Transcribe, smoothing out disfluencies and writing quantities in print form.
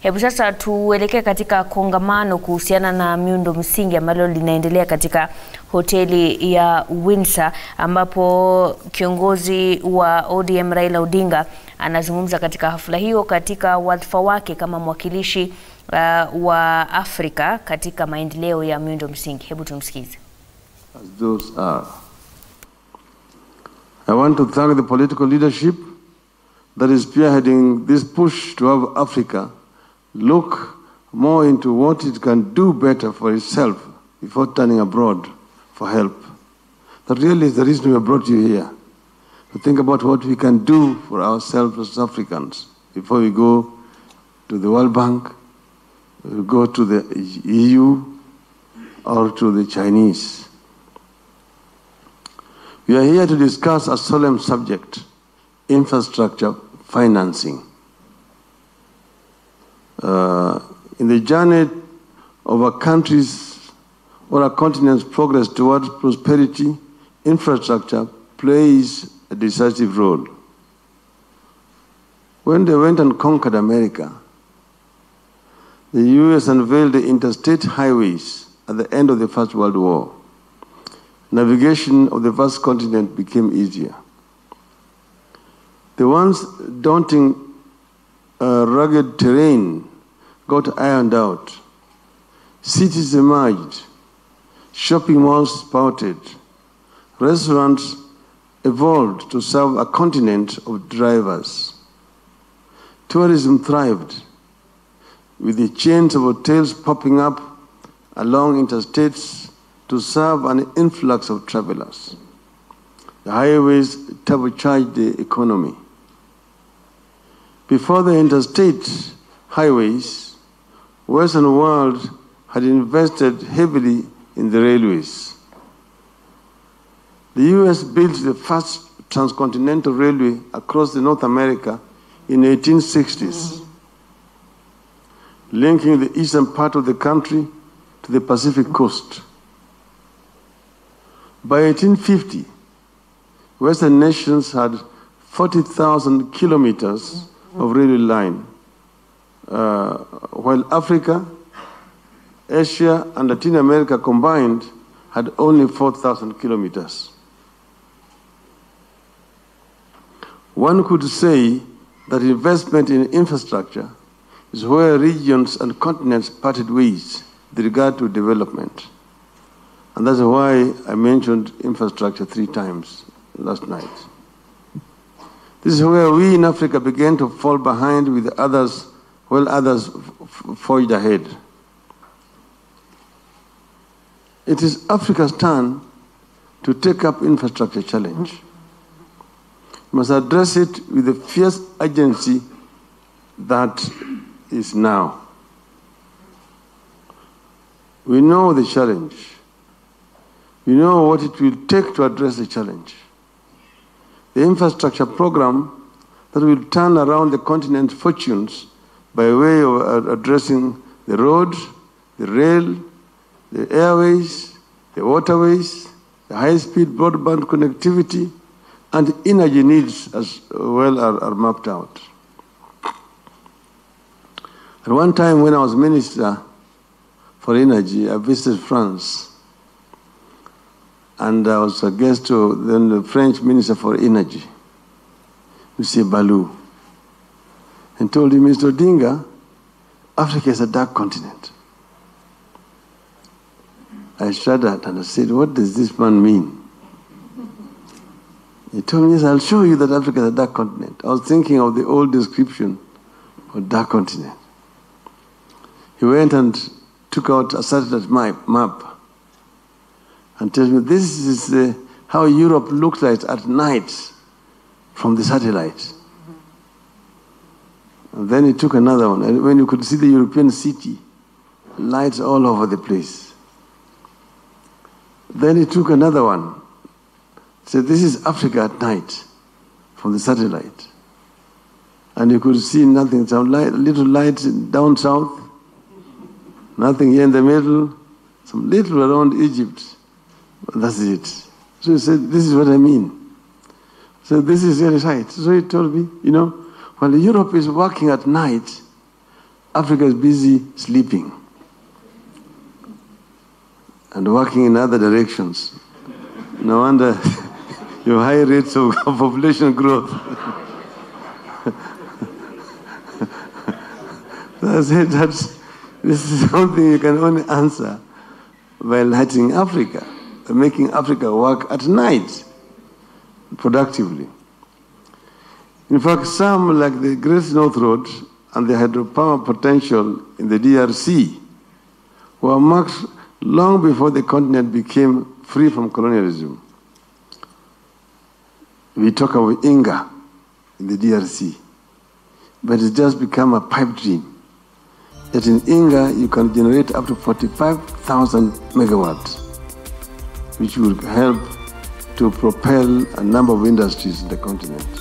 Hebu sasa tuelekee katika kongamano kuhusiana na miundo msingi ambalo linaendelea katika hoteli ya Windsor, ambapo kiongozi wa ODM Raila Odinga anazungumza katika hafla hiyo katika wadhifa wake kama mwakilishi wa Afrika katika maendeleo ya miundo msingi. Hebu tumsikize. As those are. I want to thank the political leadership that is spearheading this push to have Africa look more into what it can do better for itself before turning abroad for help. That really is the reason we have brought you here, to think about what we can do for ourselves as Africans before we go to the World Bank, we go to the EU, or to the Chinese. We are here to discuss a solemn subject: infrastructure financing. In the journey of a country's or a continent's progress towards prosperity, infrastructure plays a decisive role. When they went and conquered America, the US unveiled the interstate highways at the end of the First World War. Navigation of the vast continent became easier. The once daunting rugged terrain got ironed out. Cities emerged. Shopping malls sprouted. Restaurants evolved to serve a continent of drivers. Tourism thrived, with the chains of hotels popping up along interstates to serve an influx of travelers. The highways turbocharged the economy. Before the interstate highways, Western world had invested heavily in the railways. The US built the first transcontinental railway across the North America in the 1860s, linking the eastern part of the country to the Pacific coast. By 1850, Western nations had 40,000 kilometers of railway line, while Africa, Asia, and Latin America combined had only 4,000 kilometers. One could say that investment in infrastructure is where regions and continents parted ways with regard to development. And that's why I mentioned infrastructure 3 times last night. This is where we in Africa began to fall behind with others, while others forged ahead. It is Africa's turn to take up infrastructure challenge. We must address it with the fierce urgency that is now. We know the challenge. We know what it will take to address the challenge. The infrastructure program that will turn around the continent's fortunes by way of addressing the road, the rail, the airways, the waterways, the high-speed broadband connectivity, and energy needs as well are mapped out. At one time when I was Minister for Energy, I visited France, and I was a guest to then the French Minister for Energy, M. Balou, and told him, Mr. Odinga, Africa is a dark continent. I shuddered and I said, what does this man mean? He told me, yes, I'll show you that Africa is a dark continent. I was thinking of the old description of dark continent. He went and took out a satellite map and tells me, this is how Europe looks like at night from the satellite. And then he took another one, and when you could see the European city, lights all over the place. Then he took another one, said, this is Africa at night from the satellite. And you could see nothing, some little lights down south, nothing here in the middle, some little around Egypt. That's it. So he said, this is what I mean. So this is very right. So he told me, you know, while Europe is working at night Africa is busy sleeping and working in other directions. No wonder you have high rates of population growth. So I said that this is something you can only answer by lighting Africa, making Africa work at night productively. In fact, some, like the Great North Road and the hydropower potential in the DRC, were marked long before the continent became free from colonialism. We talk of Inga in the DRC, but it's just become a pipe dream. Yet in Inga, you can generate up to 45,000 megawatts, which will help to propel a number of industries in the continent.